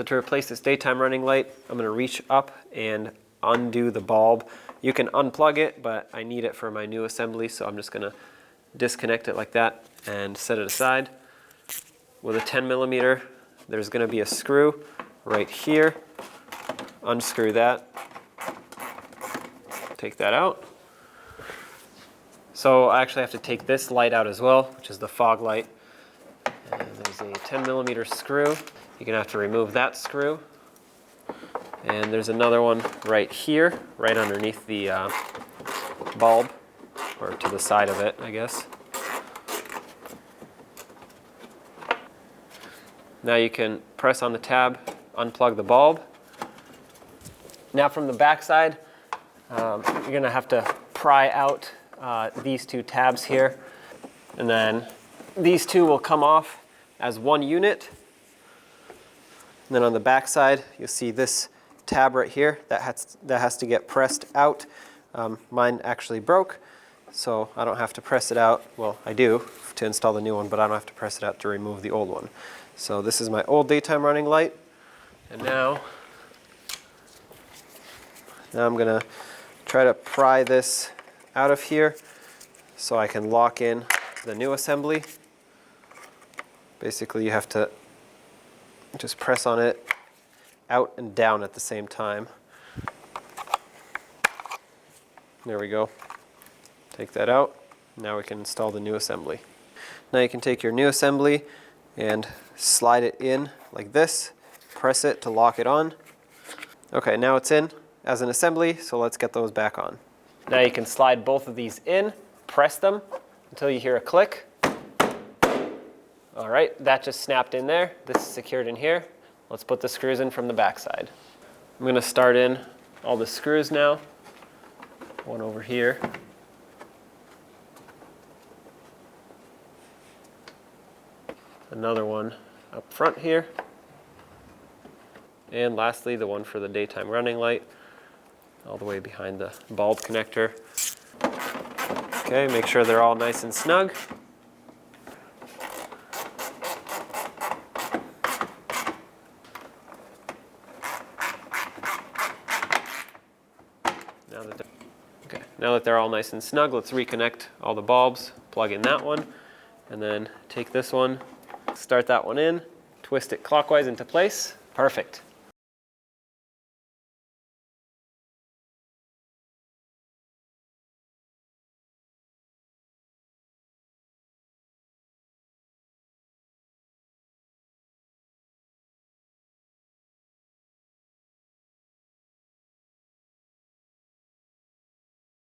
So to replace this daytime running light, I'm going to reach up and undo the bulb. You can unplug it, but I need it for my new assembly, so I'm just going to disconnect it like that and set it aside. With a 10 millimeter, there's going to be a screw right here. Unscrew that. Take that out. So I actually have to take this light out as well, which is the fog light. And there's a 10 millimeter screw. You're going to have to remove that screw. And there's another one right here, right underneath the bulb, or to the side of it, I guess. Now you can press on the tab, unplug the bulb. Now from the back side, you're going to have to pry out these two tabs here, and then these two will come off as one unit. And then on the back side, you'll see this tab right here that has to get pressed out. Mine actually broke, so I don't have to press it out. Well, I do to install the new one, but I don't have to press it out to remove the old one. So this is my old daytime running light, and now I'm gonna try to pry this out of here so I can lock in the new assembly. Basically, you have to just press on it out and down at the same time. There we go. Take that out. Now we can install the new assembly. Now you can take your new assembly and slide it in like this. Press it to lock it on. Okay, now it's in as an assembly, so let's get those back on. Now you can slide both of these in, press them until you hear a click. All right, that just snapped in there. This is secured in here. Let's put the screws in from the back side. I'm going to start in all the screws now. One over here. Another one up front here. And lastly, the one for the daytime running light, all the way behind the bulb connector. Okay, make sure they're all nice and snug. Now that they're all nice and snug, let's reconnect all the bulbs, plug in that one, and then take this one, start that one in, twist it clockwise into place. Perfect.